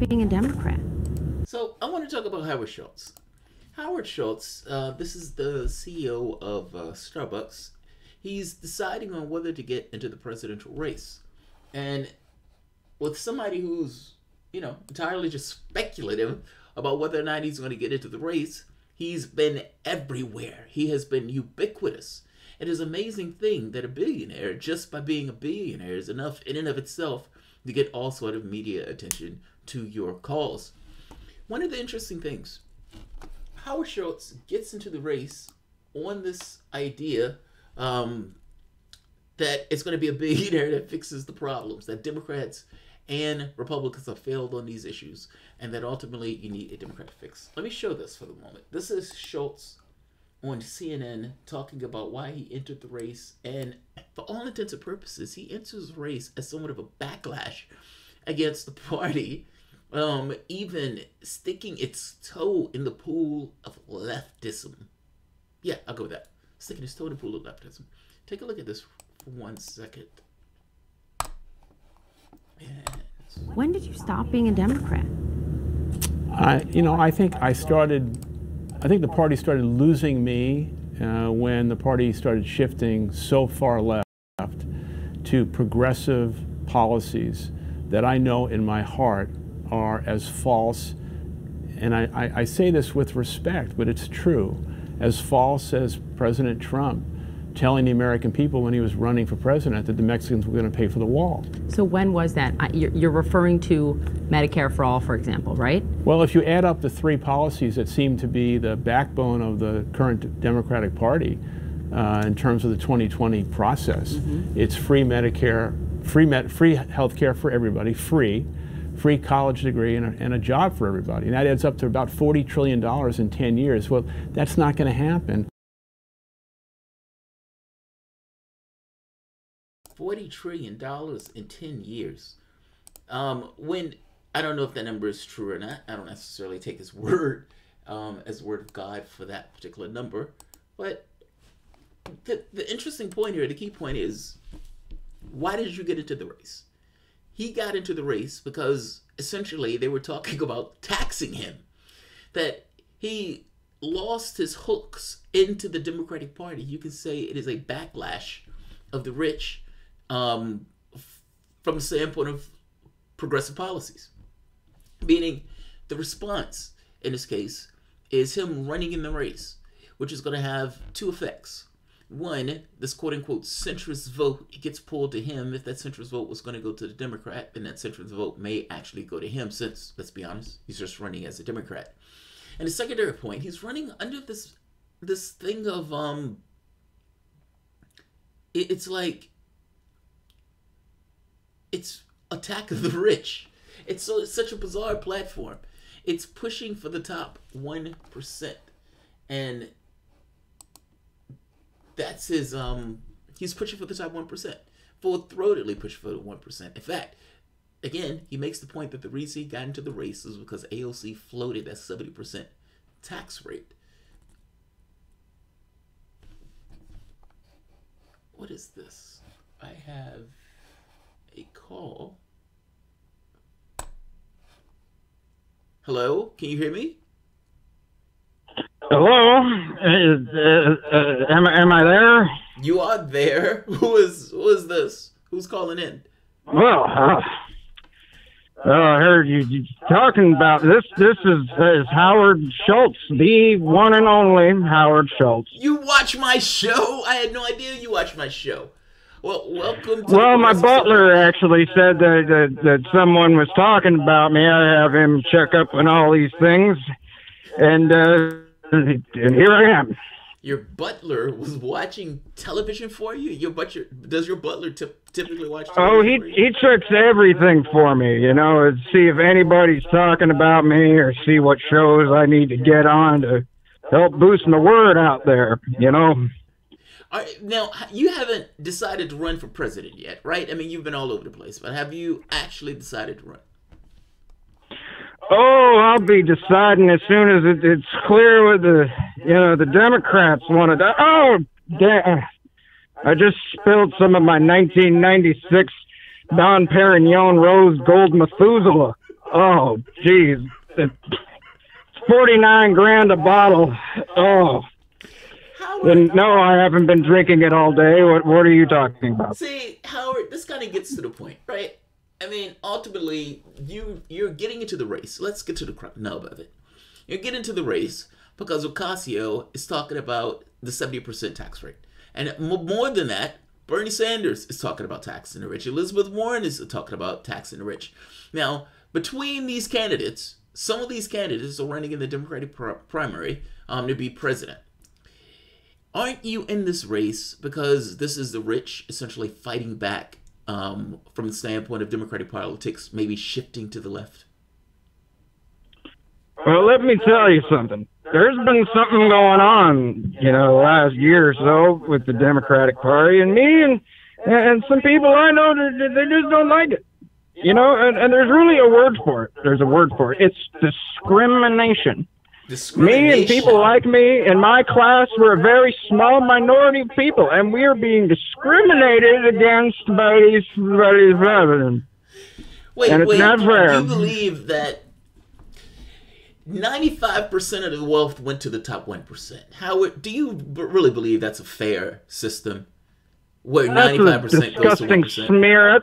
being a Democrat? So I want to talk about Howard Schultz. Howard Schultz, this is the CEO of Starbucks. He's deciding on whether to get into the presidential race. And with somebody who's, entirely just speculative about whether or not he's going to get into the race, he's been everywhere. He has been ubiquitous. It is an amazing thing that a billionaire, just by being a billionaire, is enough in and of itself to get all sort of media attention to your cause. One of the interesting things, Howard Schultz gets into the race on this idea that it's going to be a billionaire that fixes the problems, that Democrats and Republicans have failed on these issues, and that ultimately you need a Democratic fix. Let me show this for the moment. This is Schultz on CNN talking about why he entered the race, and for all intents and purposes, he enters the race as somewhat of a backlash against the party, even sticking its toe in the pool of leftism. Yeah, I'll go with that. Sticking its toe in the pool of leftism. Take a look at this for 1 second. When did you stop being a Democrat? I think the party started losing me when the party started shifting so far left to progressive policies that I know in my heart are as false, and I say this with respect, but it's true, as false as President Trump telling the American people when he was running for president that the Mexicans were going to pay for the wall. So when was that? You're referring to Medicare for All, for example, right? Well, if you add up the three policies that seem to be the backbone of the current Democratic Party in terms of the 2020 process, it's free Medicare, free health care for everybody, free college degree, and a job for everybody. And that adds up to about $40 trillion in 10 years. Well, that's not going to happen. $40 trillion in 10 years. When I don't know if that number is true or not. I don't necessarily take his word as word of God for that particular number. But the interesting point here, the key point is, why did you get into the race? He got into the race because essentially they were talking about taxing him. That he lost his hooks into the Democratic Party. You can say it is a backlash of the rich from the standpoint of progressive policies. Meaning the response in this case is him running in the race, which is going to have two effects. One, this quote-unquote centrist vote, it gets pulled to him. If that centrist vote was going to go to the Democrat, then that centrist vote may actually go to him since, let's be honest, he's just running as a Democrat. And the secondary point, he's running under this thing of, it's like, it's attack of the rich. It's such a bizarre platform. It's pushing for the top 1%. And that's his, he's pushing for the top 1%. Full-throatedly pushing for the 1%. In fact, again, he makes the point that the reason he got into the race is because AOC floated that 70% tax rate. What is this? I have a call. Hello? Can you hear me? Hello? Am I there? You are there. Who is this? Who's calling in? Well, I heard you talking about this. This is Howard Schultz, the one and only Howard Schultz. You watch my show? I had no idea you watched my show. Well, welcome to Well, my butler actually said that someone was talking about me. I have him check up on all these things, and here I am. Your butler was watching television for you? Does your butler typically watch television for you? He checks everything for me, to see if anybody's talking about me or see what shows I need to get on to help boost my word out there, All right, now, you haven't decided to run for president yet, right? I mean, you've been all over the place, but have you actually decided to run? Oh, I'll be deciding as soon as it's clear what the Democrats want to. Oh, damn. I just spilled some of my 1996 Don Perignon Rose Gold Methuselah. Oh, geez. It's 49 grand a bottle. Oh. And no, I haven't been drinking it all day. What are you talking about? See, Howard, this kind of gets to the point, right? I mean, ultimately, you're getting into the race. Let's get to the nub of it. You're getting into the race because Ocasio is talking about the 70% tax rate. And more than that, Bernie Sanders is talking about taxing the rich. Elizabeth Warren is talking about taxing the rich. Now, between these candidates, some of these candidates are running in the Democratic primary to be president. Aren't you in this race because this is the rich essentially fighting back from the standpoint of Democratic politics, maybe shifting to the left? Well, let me tell you something. There's been something going on, the last year or so with the Democratic Party, and me and some people I know, they just don't like it. And there's really a word for it. There's a word for it. It's discrimination. Me and people like me in my class, we're a very small minority of people, and we are being discriminated against by these presidents. Wait, not fair. You believe that 95% of the wealth went to the top 1%? Howard, do you really believe that's a fair system? Where 95% goes to 1%? Disgusting smear.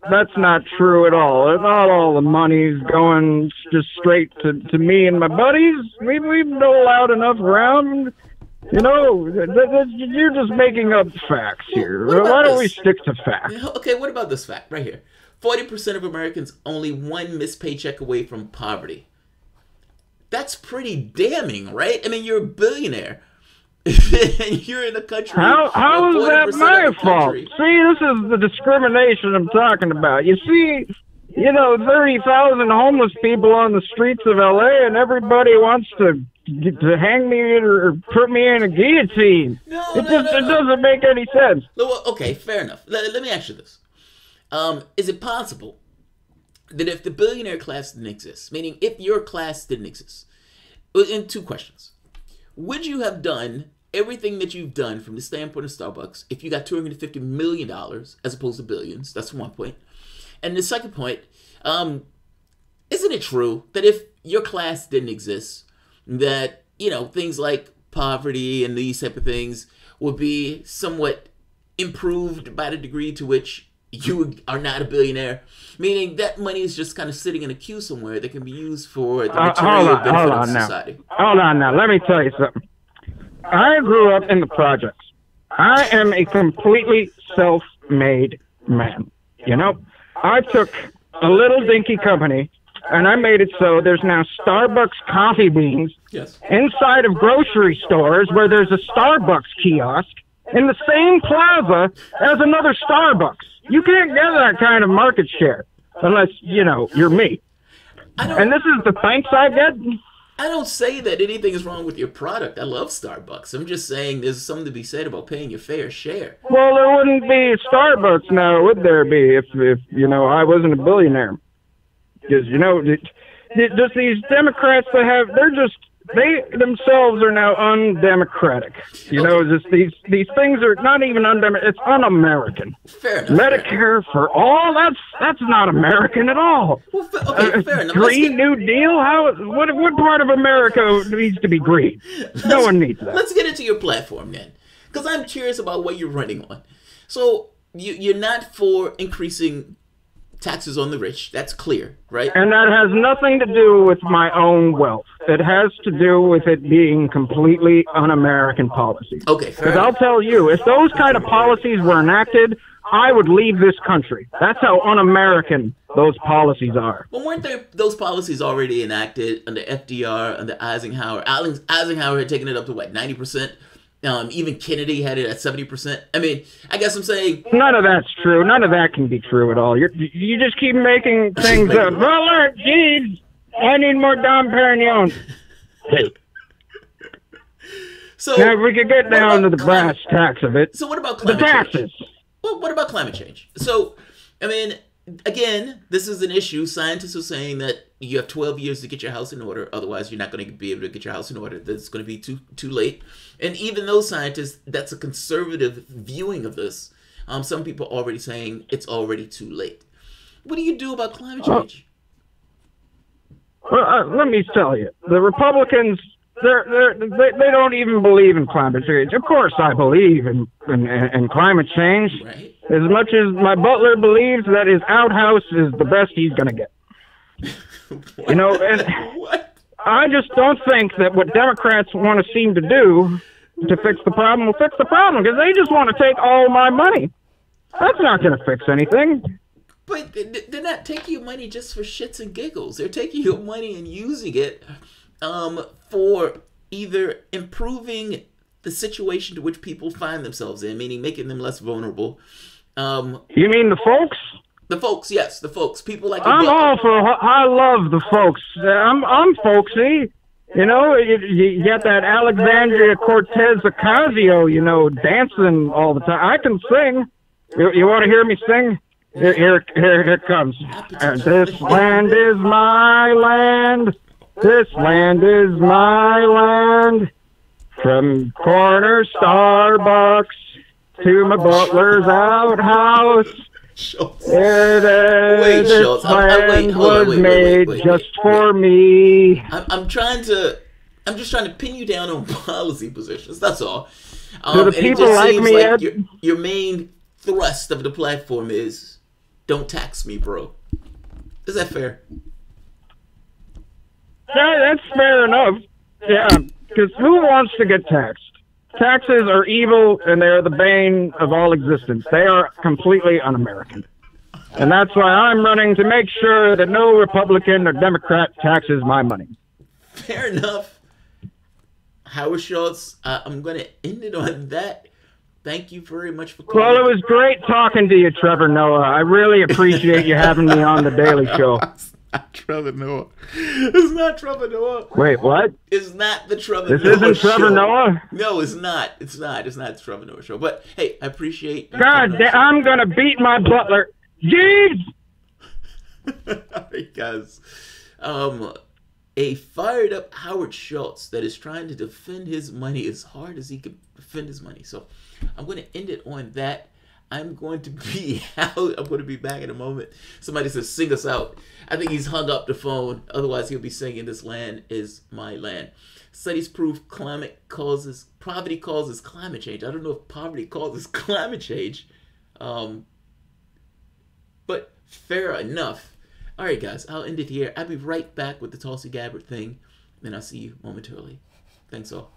That's not true at all. Not all the money's going just straight to me and my buddies. We've dole out enough around. You're just making up facts here. Why don't we stick to facts? Okay, what about this fact right here? 40% of Americans only one missed paycheck away from poverty. That's pretty damning, right? I mean, you're a billionaire. And you're in a country. How is that my fault? See, this is the discrimination I'm talking about. You see, 30,000 homeless people on the streets of LA, and everybody wants to hang me or put me in a guillotine. It doesn't make any sense. Well, okay, fair enough. Let me ask you this. Is it possible that if the billionaire class didn't exist, meaning if your class didn't exist, in two questions, would you have done everything that you've done from the standpoint of Starbucks if you got $250 million as opposed to billions? That's one point. And the second point, isn't it true that if your class didn't exist, that, things like poverty and these type of things would be somewhat improved by the degree to which you are not a billionaire? Meaning that money is just kind of sitting in a queue somewhere that can be used for the material benefit of society. Hold on now. Let me tell you something. I grew up in the projects. I am a completely self-made man. I took a little dinky company and I made it so there's now Starbucks coffee beans inside of grocery stores where there's a Starbucks kiosk in the same plaza as another Starbucks. You can't get that kind of market share unless, you're me. And this is the thanks I get? I don't say that anything is wrong with your product. I love Starbucks. I'm just saying there's something to be said about paying your fair share. Well, there wouldn't be Starbucks now, would there be, if I wasn't a billionaire? Because, just these Democrats they themselves are now undemocratic. Just these things are not even undemocratic. It's un-American. Fair enough. Medicare for all. That's not American at all. Well, okay, fair enough. Green New Deal. What part of America needs to be green? No one needs that. Let's get into your platform then, because I'm curious about what you're running on. So you're not for increasing taxes on the rich. That's clear, right? And that has nothing to do with my own wealth. It has to do with it being completely un-American policies. Okay, fair enough. Because I'll tell you, if those kind of policies were enacted, I would leave this country. That's how un-American those policies are. Well, weren't those policies already enacted under FDR, under Eisenhower? Eisenhower had taken it up to, 90%? Even Kennedy had it at 70%. I mean, I guess I'm saying none of that's true. None of that can be true at all. You just keep making things up. Well, geez, I need more Dom Perignon. So now, if we could get down to the brass tacks of it. So what about climate change? Well, what about climate change? So, I mean, again, this is an issue. Scientists are saying that you have 12 years to get your house in order. Otherwise, you're not going to be able to get your house in order. That's going to be too late. And even those scientists, that's a conservative viewing of this. Some people are already saying it's already too late. What do you do about climate change? Well, let me tell you, the Republicans, they don't even believe in climate change. Of course, I believe in climate change. Right. As much as my butler believes that his outhouse is the best he's going to get. You know, and What? I just don't think that what Democrats want to seem to do to fix the problem will fix the problem, because they just want to take all my money. That's not going to fix anything. But they're not taking your money just for shits and giggles. They're taking your money and using it for either improving the situation to which people find themselves in, meaning making them less vulnerable. You mean the folks? The folks, yes, the folks. People like I'm all for. I love the folks. I'm folksy. You know, you get that Alexandria Cortez Ocasio, you know, dancing all the time. I can sing. You want to hear me sing? Here it comes. This land is my land. This land is my land. From corner Starbucks to my butler's outhouse. Schultz. Wait, Schultz. Land was Wait, made just for me. I'm just trying to pin you down on policy positions. That's all. Do the people like me, Ed? Your main thrust of the platform is don't tax me, bro. Is that fair? Yeah, that's fair enough. Yeah, because who wants to get taxed? Taxes are evil, and they are the bane of all existence. They are completely un-American. And that's why I'm running to make sure that no Republican or Democrat taxes my money. Fair enough. Howard Schultz, I'm going to end it on that. Thank you very much for calling. Well, it was great talking to you, Trevor Noah. I really appreciate you having me on The Daily Show. Not Trevor Noah. It's not Trevor Noah. Wait, what? It's not the Trevor Noah show. This isn't Trevor Noah? No, it's not. It's not. It's not the Trevor Noah show. But, hey, I appreciate... God, I'm going to beat my butler. Jeez! All right, guys. A fired-up Howard Schultz that is trying to defend his money as hard as he can defend his money. So I'm going to end it on that. I'm going to be out. I'm going to be back in a moment. Somebody says, sing us out. I think he's hung up the phone. Otherwise, he'll be singing This Land Is My Land. Studies prove poverty causes climate change. I don't know if poverty causes climate change. But fair enough. All right, guys, I'll end it here. I'll be right back with the Tulsi Gabbard thing. Then I'll see you momentarily. Thanks all.